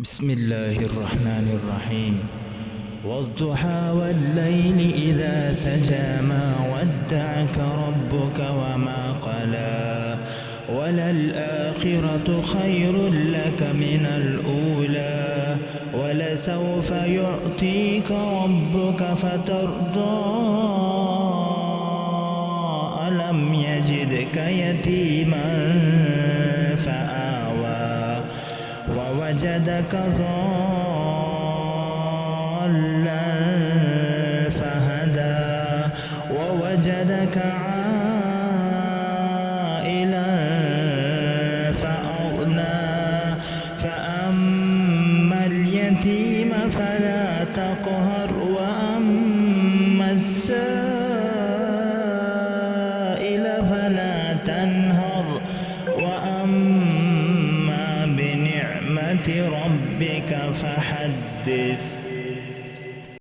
بسم الله الرحمن الرحيم. والضحى والليل إذا سجى ما ودعك ربك وما قلى وللآخرة خير لك من الأولى ولسوف يعطيك ربك فترضى ألم يجدك يتيما فآوى ووجدك ضالا فهدى ووجدك عائلا فأغنى فأما اليتيم فلا تقهر وأما السائل فلا تنهر وأما بنعمة ربك فحدث.